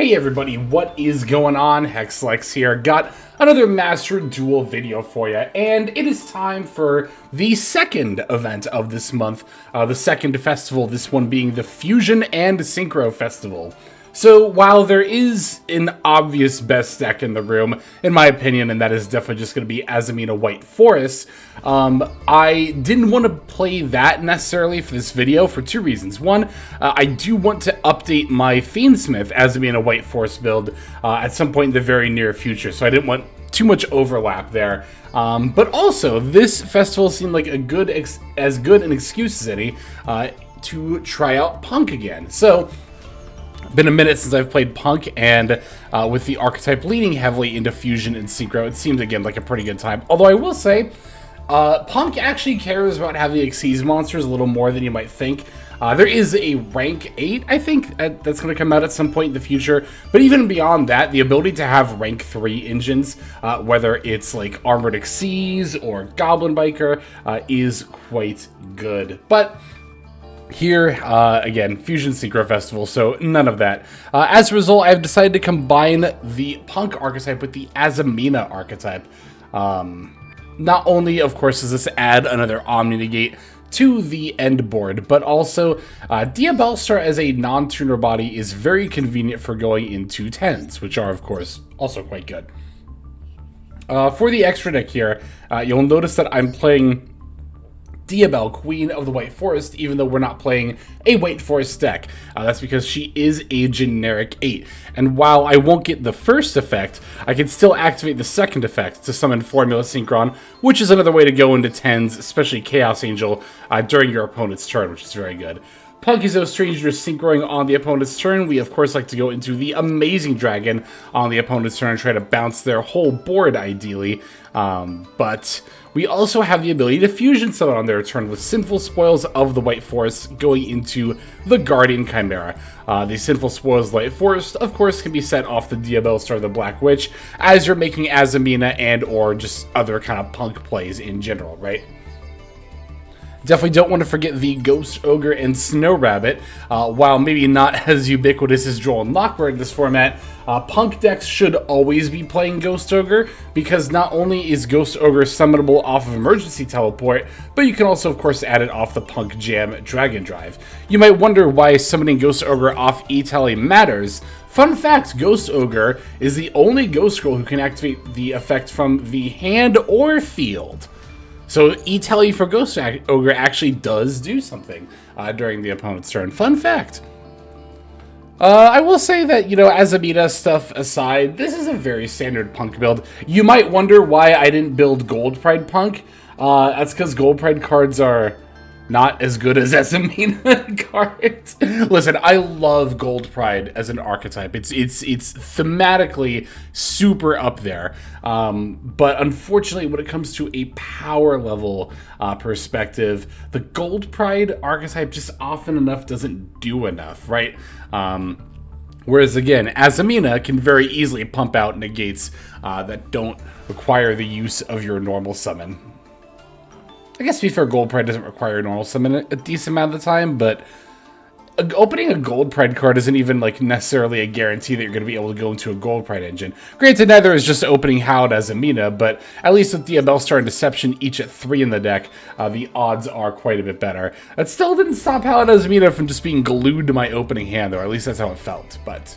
Hey everybody, what is going on? Hexlex here. Got another Master Duel video for you, and it is time for the second event of this month, the second festival, this one being the Fusion and Synchro Festival. So while there is an obvious best deck in the room, in my opinion, and that is definitely just going to be Azamina White Forest, I didn't want to play that necessarily for this video for two reasons. One, I do want to update my Fiendsmith Azamina White Forest build at some point in the very near future, so I didn't want too much overlap there. But also, this festival seemed like as good an excuse as any to try out P.U.N.K again. So been a minute since I've played P.U.N.K, and with the archetype leaning heavily into Fusion and Synchro, it seemed again like a pretty good time. Although I will say, P.U.N.K actually cares about having Xyz monsters a little more than you might think. There is a rank 8, I think, that's going to come out at some point in the future. But even beyond that, the ability to have rank 3 engines, whether it's like Armored Xyz or Goblin Biker, is quite good. But here, again, Fusion Synchro Festival, so none of that. As a result, I've decided to combine the P.U.N.K archetype with the Azamina archetype. Not only, of course, does this add another Omni Negate to the end board, but also Diabellstar as a non-tuner body is very convenient for going into 10s, which are, of course, also quite good. For the extra deck here, you'll notice that I'm playing Diabell, Queen of the White Forest, even though we're not playing a White Forest deck. That's because she is a generic 8. And while I won't get the first effect, I can still activate the second effect to summon Formula Synchron, which is another way to go into 10s, especially Chaos Angel, during your opponent's turn, which is very good. P.U.N.K is no stranger to synchroing on the opponent's turn. We, of course, like to go into the Amazing Dragon on the opponent's turn and try to bounce their whole board, ideally. But we also have the ability to fusion summon on their turn with Sinful Spoils of the White Forest going into the Guardian Chimera. The Sinful Spoils of the White Forest, of course, can be set off the Diabellstar the Black Witch as you're making Azamina and or just other kind of P.U.N.K plays in general, right? Definitely don't want to forget the Ghost Ogre and Snow Rabbit. While maybe not as ubiquitous as Droll and Lockbird in this format, P.U.N.K decks should always be playing Ghost Ogre, because not only is Ghost Ogre summonable off of Emergency Teleport, but you can also, of course, add it off the P.U.N.K Jam Dragon Drive. You might wonder why summoning Ghost Ogre off E-Tele matters. Fun fact, Ghost Ogre is the only Ghost Girl who can activate the effect from the hand or field. So E-Tele for Ghost Ogre actually does do something during the opponent's turn. Fun fact. I will say that, you know, Azamina stuff aside, this is a very standard P.U.N.K build. You might wonder why I didn't build Gold Pride P.U.N.K. That's because Gold Pride cards are not as good as Azamina cards. Listen, I love Gold Pride as an archetype. It's thematically super up there. But unfortunately, when it comes to a power level perspective, the Gold Pride archetype just often enough doesn't do enough, right? Whereas again, Azamina can very easily pump out negates that don't require the use of your normal summon. I guess to be fair, Gold Pride doesn't require normal summon a decent amount of the time, but opening a Gold Pride card isn't even like necessarily a guarantee that you're going to be able to go into a Gold Pride engine. Granted, neither is just opening Howd Azamina, but at least with Diabellstar and Deception each at 3 in the deck, the odds are quite a bit better. That still didn't stop Howd Azamina from just being glued to my opening hand, though, or at least that's how it felt, but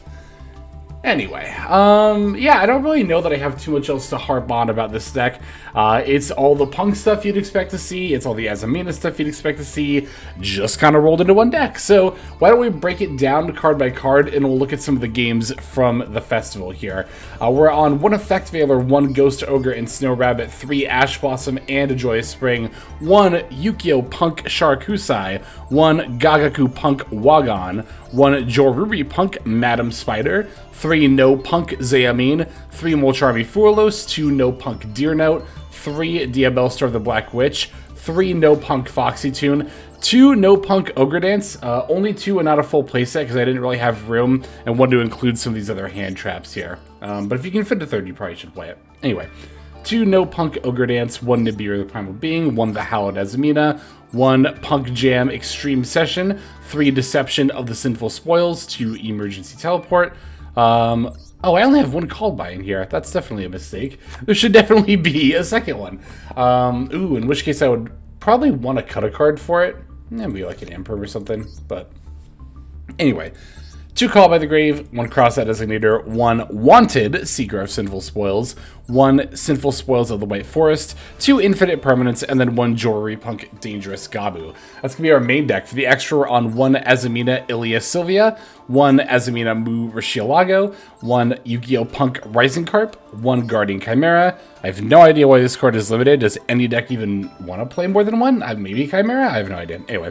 anyway, yeah, I don't really know that I have too much else to harp on about this deck. It's all the P.U.N.K stuff you'd expect to see. It's all the Azamina stuff you'd expect to see, just kind of rolled into one deck. So why don't we break it down card by card, and we'll look at some of the games from the festival here. We're on 1 Effect Veiler, 1 Ghost Ogre and Snow Rabbit, 3 Ash Blossom and a Joyous Spring, 1 Yukio P.U.N.K Sharkusai, 1 Gagaku P.U.N.K Wagon, 1 Jorubi P.U.N.K Madam Spider, 3 No P.U.N.K Zeamin, 3 Molcharmi Furlos, 2 No P.U.N.K Deer Note, 3 Diabellstar the Black Witch, 3 No P.U.N.K Foxy Tune, 2 No P.U.N.K Ogre Dance, only 2 and not a full playset because I didn't really have room and wanted to include some of these other hand traps here. But if you can fit a third, you probably should play it. Anyway, 2 No P.U.N.K Ogre Dance, 1 Nibiru the Primal Being, 1 The Howled Azamina, 1 P.U.N.K Jam Extreme Session, 3 Deception of the Sinful Spoils, 2 Emergency Teleport, Oh, I only have one called by in here. That's definitely a mistake. There should definitely be a second one. Ooh, in which case I would probably want to cut a card for it. Maybe like an Imperm or something, but anyway. 2 Call by the Grave, 1 Cross that Designator, 1 Wanted Seeker of Sinful Spoils, 1 Sinful Spoils of the White Forest, 2 Infinite Permanents, and then 1 Jewelry Punk Dangerous Gabu. That's going to be our main deck. For the extra, we're on 1 Azamina Ilia Sylvia, 1 Azamina Mu Rashielago, 1 Yu-Gi-Oh! Punk Rising Carp, 1 Guardian Chimera. I have no idea why this card is limited. Does any deck even want to play more than 1? Maybe Chimera? I have no idea. Anyway.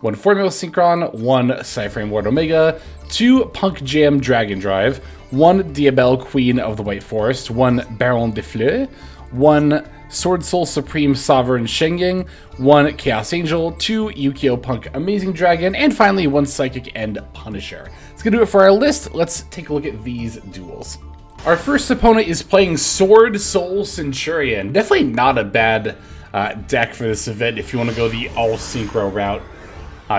1 Formula Synchron, 1 Cyframe Ward Omega, 2 Punk Jam Dragon Drive, 1 Diabelle Queen of the White Forest, 1 Baron de Fleur, 1 Sword Soul Supreme Sovereign Shengeng, 1 Chaos Angel, 2 Yu-Gi-Oh! Punk Amazing Dragon, and finally 1 Psychic and Punisher. That's going to do it for our list. Let's take a look at these duels. Our first opponent is playing Sword Soul Centurion. Definitely not a bad deck for this event if you want to go the all-synchro route.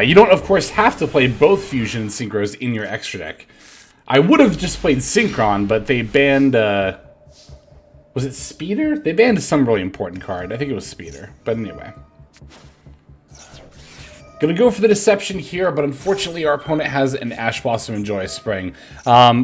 You don't, of course, have to play both Fusion and Synchros in your extra deck. I would have just played Synchron, but they banned, was it Speeder? They banned some really important card. I think it was Speeder, but anyway. Gonna go for the Deception here, but unfortunately our opponent has an Ash Blossom and Joyous Spring.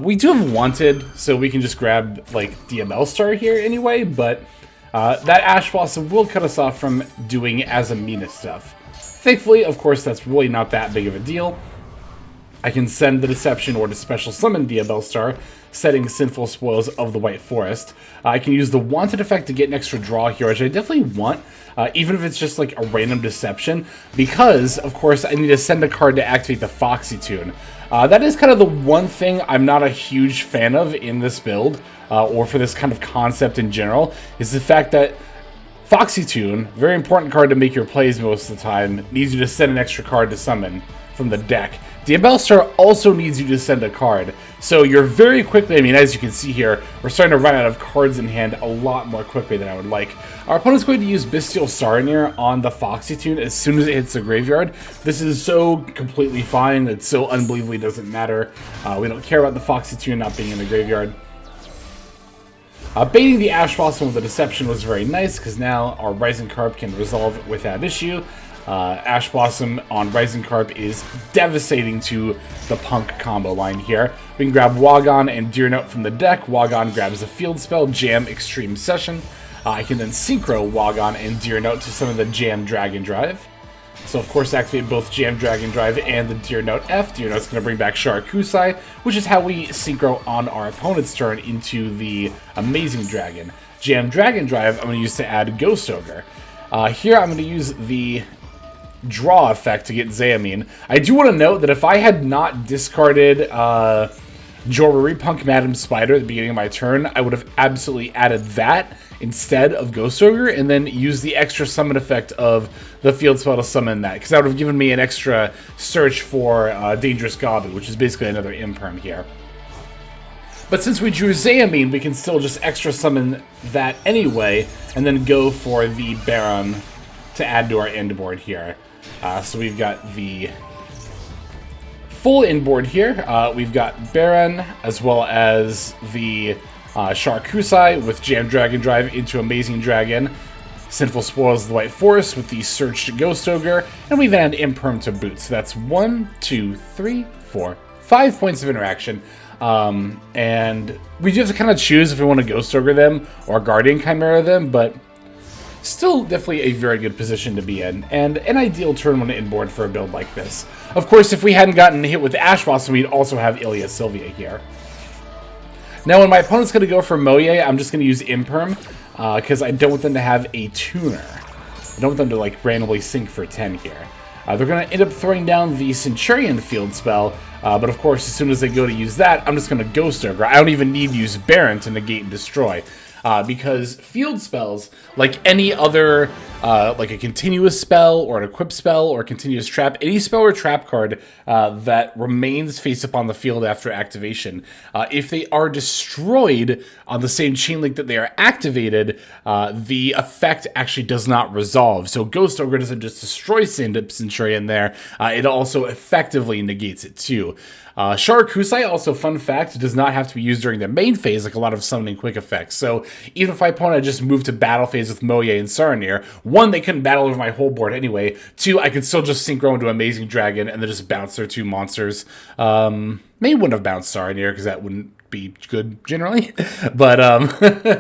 We do have Wanted, so we can just grab, like, DML Star here anyway, but that Ash Blossom will cut us off from doing Azamina stuff. Thankfully, of course, that's really not that big of a deal. I can send the Deception or to special summon Diabelle Star, setting Sinful Spoils of the White Forest. I can use the Wanted effect to get an extra draw here, which I definitely want, even if it's just like a random Deception, because, of course, I need to send a card to activate the Foxy Tune. That is kind of the one thing I'm not a huge fan of in this build, or for this kind of concept in general, is the fact that Foxy Tune, very important card to make your plays most of the time, needs you to send an extra card to summon from the deck. Diabelle Star also needs you to send a card. So you're very quickly, I mean, as you can see here, we're starting to run out of cards in hand a lot more quickly than I would like. Our opponent's going to use Bestial Saronir on the Foxy Tune as soon as it hits the graveyard. This is so completely fine. It so unbelievably doesn't matter. We don't care about the Foxy Tune not being in the graveyard. Baiting the Ash Blossom with the Deception was very nice, because now our Rising Carp can resolve without issue. Ash Blossom on Rising Carp is devastating to the Punk combo line here. We can grab Wagon and Deer Note from the deck. Wagon grabs a field spell, Jam Extreme Session. I can then Synchro Wagon and Deer Note to summon the Jam Dragon Drive. So, of course, activate both Jam Dragon Drive and the Deer Note F. Deer Note's going to bring back Sharakusai, which is how we Synchro on our opponent's turn into the Amazing Dragon. Jam Dragon Drive I'm going to use to add Ghost Ogre. Here I'm going to use the Draw effect to get Xayamine. I do want to note that if I had not discarded Jewelry Punk Madam Spider at the beginning of my turn, I would have absolutely added that instead of Ghost Ogre, and then use the extra summon effect of the field spell to summon that, because that would have given me an extra search for Dangerous Gabu, which is basically another Imperm here. But since we drew Xayamine, we can still just extra summon that anyway, and then go for the Baron to add to our end board here. So we've got the full end board here. We've got Baron, as well as the Sharakusai with Jam Dragon Drive into Amazing Dragon, Sinful Spoils of the White Forest with the Searched Ghost Ogre, and we've added Imperm to boot. So that's 1, 2, 3, 4, 5 points of interaction. And we do have to kind of choose if we want to Ghost Ogre them or Guardian Chimera them, but still definitely a very good position to be in, and an ideal turn one in board for a build like this. Of course, if we hadn't gotten hit with Ash Blossom, we'd also have Ilia Sylvia here. Now, when my opponent's going to go for Moye, I'm just going to use Imperm, because I don't want them to have a tuner. I don't want them to, like, randomly sink for 10 here. They're going to end up throwing down the Centurion field spell, but of course, as soon as they go to use that, I'm just going to Ghost Ogre. I don't even need to use Baron to negate and destroy. Because field spells, like any other like a continuous spell or an equip spell or a continuous trap, any spell or trap card that remains face up on the field after activation, if they are destroyed on the same chain link that they are activated, the effect actually does not resolve. So Ghost Ogre doesn't just destroy Centurion there, it also effectively negates it too. Sharakusai, also fun fact, does not have to be used during the main phase like a lot of summoning quick effects. So even if my opponent just moved to battle phase with Moye and Saranir, one, they couldn't battle over my whole board anyway. Two, I could still just Synchro into Amazing Dragon and then just bounce their two monsters. Maybe wouldn't have bounced Saranir because that wouldn't be good generally, but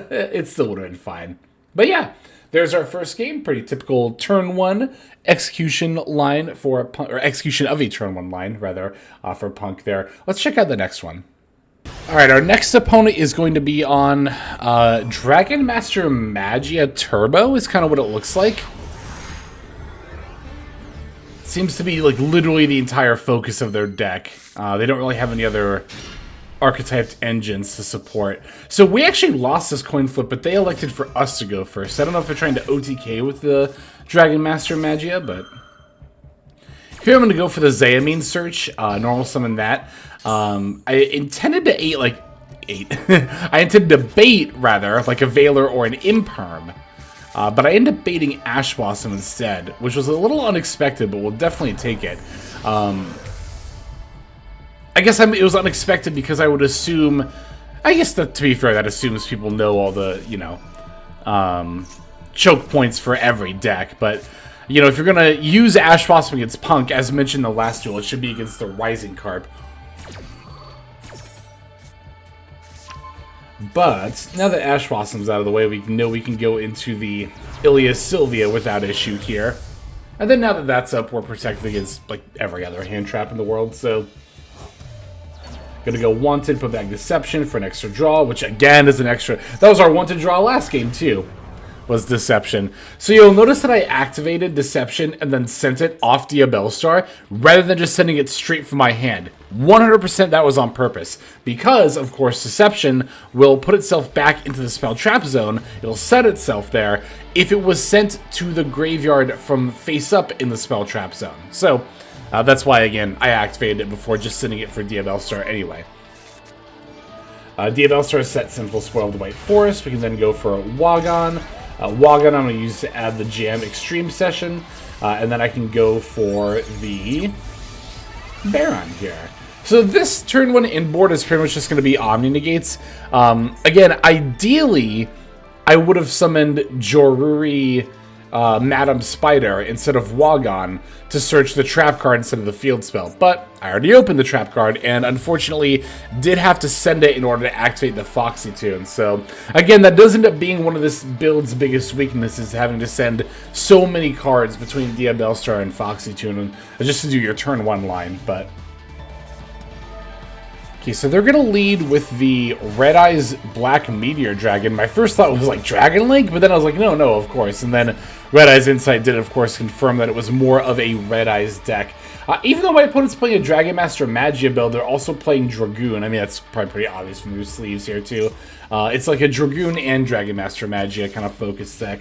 it still would have been fine. But yeah, there's our first game. Pretty typical turn one execution line for Punk, or execution of a turn one line rather, for Punk there. Let's check out the next one. All right, our next opponent is going to be on Dragon Master Magia Turbo is kind of what it looks like. Seems to be like literally the entire focus of their deck. They don't really have any other archetyped engines to support. So we actually lost this coin flip, but they elected for us to go first. I don't know if they're trying to OTK with the Dragon Master Magia, but here I'm going to go for the Xayamine search, normal summon that. I intended to I intended to bait, rather, like a Veiler or an Imperm. But I ended up baiting Ash Blossom instead, which was a little unexpected, but we'll definitely take it. I guess it was unexpected because I would assume... I guess that, to be fair, that assumes people know all the, you know, choke points for every deck. But, you know, if you're going to use Ash Blossom against Punk, as mentioned in the last duel, it should be against the Rising Carp. But now that Ash Blossom's out of the way, we know we can go into the Ilya Sylvia without issue here. And then now that that's up, we're protected against, like, every other hand trap in the world, so... Gonna go Wanted, put back Deception for an extra draw, which again is an extra... That was our Wanted draw last game, too, was Deception. So you'll notice that I activated Deception and then sent it off Diabellstar, rather than just sending it straight from my hand. 100% that was on purpose, because, of course, Deception will put itself back into the spell trap zone, it'll set itself there, if it was sent to the graveyard from face up in the spell trap zone. So... that's why, again, I activated it before just sending it for Diabellstar anyway. Diabellstar set Sinful Spoil of the White Forest. We can then go for Wagon. Wagon I'm going to use to add the Jam Extreme Session. And then I can go for the Baron here. So this turn one inboard is pretty much just going to be Omni Negates. Again, ideally, I would have summoned Joruri... Madam Spider instead of Wagon to search the trap card instead of the field spell. But I already opened the trap card and unfortunately did have to send it in order to activate the Foxy Tune. So again, that does end up being one of this build's biggest weaknesses, having to send so many cards between Diabellstar and Foxy Tune just to do your turn one line. But okay, so they're going to lead with the Red Eyes Black Meteor Dragon. My first thought was like Dragon Link, but then I was like, no, of course. And then Red Eyes Insight did, of course, confirm that it was more of a Red Eyes deck. Even though my opponent's playing a Dragon Master Magia build, they're also playing Dragoon. I mean, that's probably pretty obvious from your sleeves here, too. It's like a Dragoon and Dragon Master Magia kind of focus deck.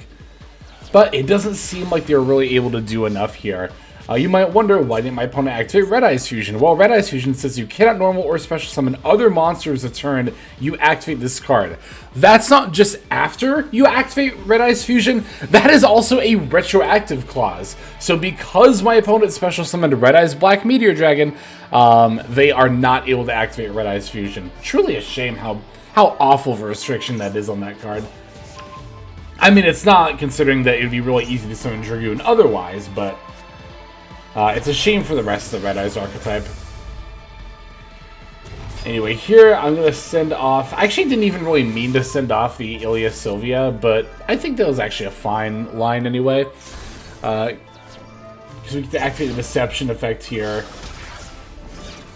But it doesn't seem like they're really able to do enough here. You might wonder, why didn't my opponent activate Red Eyes Fusion? Well, Red Eyes Fusion says you cannot normal or special summon other monsters a turn you activate this card. That's not just after you activate Red Eyes Fusion, that is also a retroactive clause. So because my opponent special summoned Red Eyes Black Meteor Dragon, they are not able to activate Red Eyes Fusion. Truly a shame how awful of a restriction that is on that card. I mean, it's not, considering that it would be really easy to summon Dragoon otherwise, but... it's a shame for the rest of the Red Eyes archetype. Anyway, here I'm going to send off... I actually didn't even really mean to send off the Ilya Sylvia, but I think that was actually a fine line anyway. Because we get to activate the Deception effect here.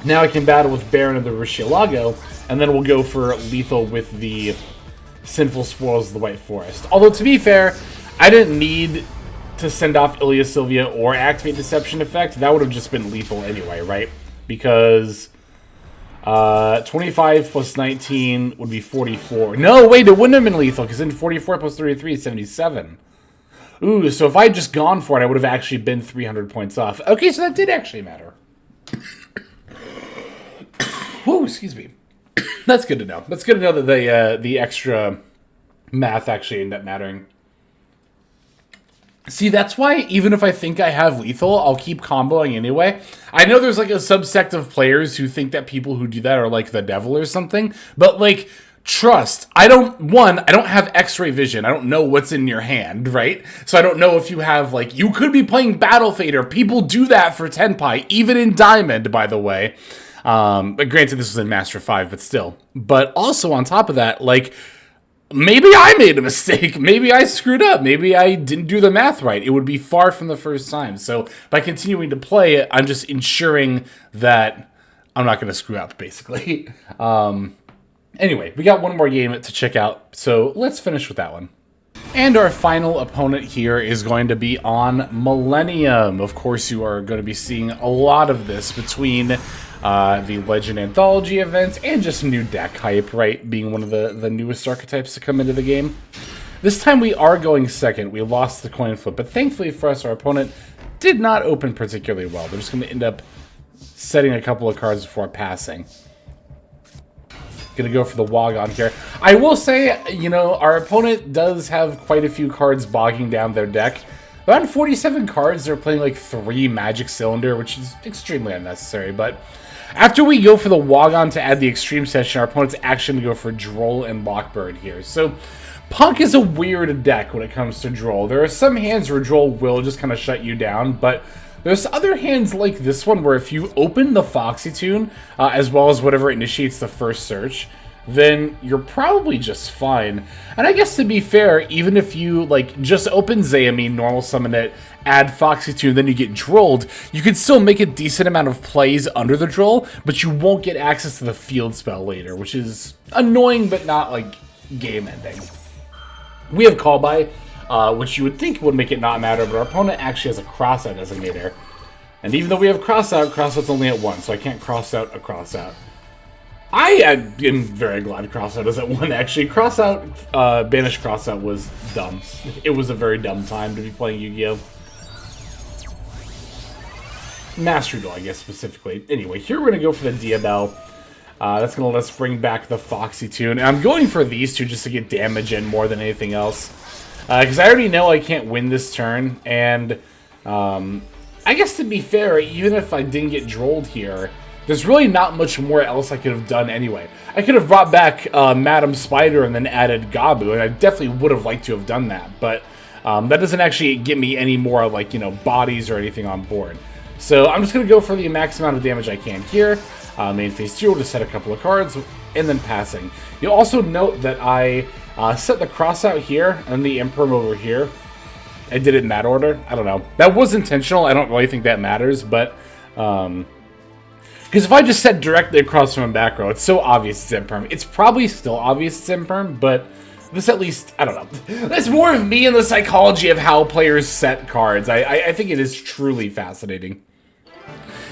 Now I can battle with Baron of the Rishilago, and then we'll go for lethal with the Sinful Spoils of the White Forest. Although, to be fair, I didn't need to send off Ilya Sylvia or activate Deception effect. That would have just been lethal anyway, right? Because 25 plus 19 would be 44. No, wait, it wouldn't have been lethal, because then 44 plus 33 is 77. Ooh, so if I had just gone for it, I would have actually been 300 points off. Okay, so that did actually matter. Whoa, excuse me. That's good to know. That's good to know that the extra math actually ended up mattering. See, that's why even if I think I have lethal, I'll keep comboing anyway. I know there's like a subsect of players who think that people who do that are like the devil or something, but like, trust, I don't have x-ray vision. I don't know what's in your hand, right? So I don't know if you have, like, you could be playing Battle Fader. People do that for Tenpai, even in Diamond, by the way. But granted, this was in Master 5, but still. But also on top of that, like, maybe I made a mistake. Maybe I screwed up. Maybe I didn't do the math right. It would be far from the first time. So by continuing to play it, I'm just ensuring that I'm not going to screw up, basically. Anyway, we got one more game to check out, so let's finish with that one. And our final opponent here is going to be on Millennium. Of course, you are going to be seeing a lot of this between the Legend Anthology event and just new deck hype, right? Being one of the newest archetypes to come into the game. This time we are going second. We lost the coin flip, but thankfully for us, our opponent did not open particularly well. They're just going to end up setting a couple of cards before passing. Gonna go for the Wagon here. I will say, you know, our opponent does have quite a few cards bogging down their deck. Around 47 cards, they're playing like 3 Magic Cylinder, which is extremely unnecessary. But after we go for the Wagon to add the Extreme Session, our opponent's actually gonna go for Droll and Lockbird here. So P.U.N.K is a weird deck when it comes to Droll. There are some hands where Droll will just kind of shut you down, but there's other hands like this one where if you open the Foxy Tune, as well as whatever initiates the first search, then you're probably just fine. And I guess to be fair, even if you like just open Zayami, normal summon it, add Foxy Tune, then you get Drolled, you can still make a decent amount of plays under the Droll, but you won't get access to the field spell later, which is annoying but not like game ending. We have Call By, which you would think would make it not matter, but our opponent actually has a Crossout designator. And even though we have Crossout, Crossout's only at 1, so I can't cross out a Crossout. I am very glad Crossout is at 1, actually. Crossout, Banish Crossout was dumb. It was a very dumb time to be playing Yu-Gi-Oh! Master Duel, I guess, specifically. Anyway, here we're going to go for the Diabell. That's going to let us bring back the Foxy Tune. And I'm going for these two just to get damage in more than anything else. Because I already know I can't win this turn, and I guess to be fair, even if I didn't get Drolled here, there's really not much more else I could have done anyway. I could have brought back Madam Spider and then added Gabu, and I definitely would have liked to have done that, but that doesn't actually get me any more, like, you know, bodies or anything on board. So I'm just going to go for the max amount of damage I can here. Main phase 0 to set a couple of cards, and then passing. You'll also note that I set the Crossout here and the Imperm over here. I did it in that order. I don't know. That was intentional. I don't really think that matters, but because if I just set directly across from a back row, it's so obvious it's Imperm. It's probably still obvious it's Imperm, but this at least, I don't know. That's more of me and the psychology of how players set cards. I think it is truly fascinating.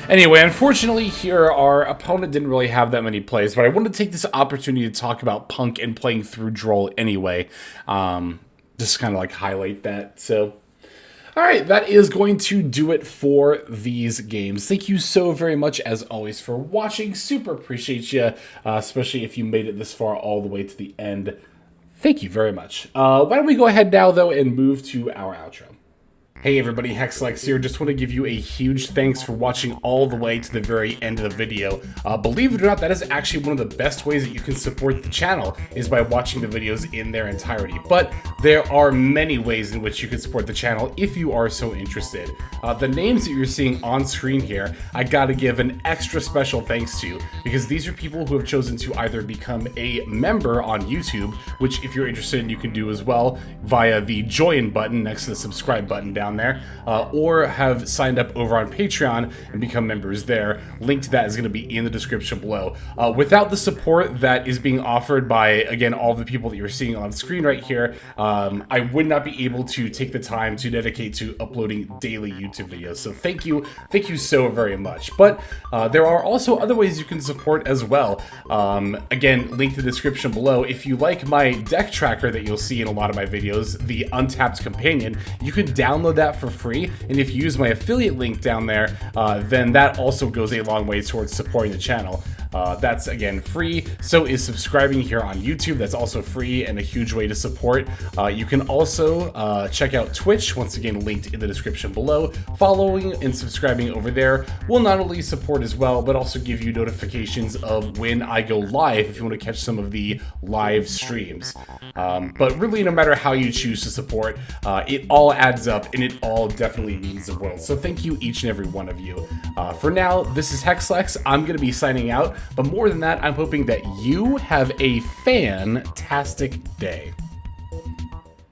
Anyway, unfortunately here, our opponent didn't really have that many plays, but I wanted to take this opportunity to talk about P.U.N.K and playing through Droll anyway. Just kind of like highlight that, so. Alright, that is going to do it for these games. Thank you so very much, as always, for watching. Super appreciate you, especially if you made it this far all the way to the end. Thank you very much. Why don't we go ahead now, though, and move to our outro. Hey everybody, Hexlex here. Just want to give you a huge thanks for watching all the way to the very end of the video. Believe it or not, that is actually one of the best ways that you can support the channel, is by watching the videos in their entirety. But there are many ways in which you can support the channel if you are so interested. The names that you're seeing on screen here, I gotta give an extra special thanks to, because these are people who have chosen to either become a member on YouTube, which if you're interested you can do as well via the join button next to the subscribe button down down there, or have signed up over on Patreon and become members there. Link to that is going to be in the description below. Without the support that is being offered by, again, all the people that you're seeing on screen right here, I would not be able to take the time to dedicate to uploading daily YouTube videos. So thank you so very much. But there are also other ways you can support as well. Again, link to the description below. If you like my deck tracker that you'll see in a lot of my videos, the Untapped Companion, you can download that for free. And if you use my affiliate link down there, then that also goes a long way towards supporting the channel. That's, again, free. So is subscribing here on YouTube. That's also free and a huge way to support. You can also check out Twitch, once again linked in the description below. Following and subscribing over there will not only support as well, but also give you notifications of when I go live if you want to catch some of the live streams. But really, no matter how you choose to support, it all adds up and it all definitely means the world. So thank you, each and every one of you. For now, this is Hexlex. I'm going to be signing out. But more than that, I'm hoping that you have a fantastic day.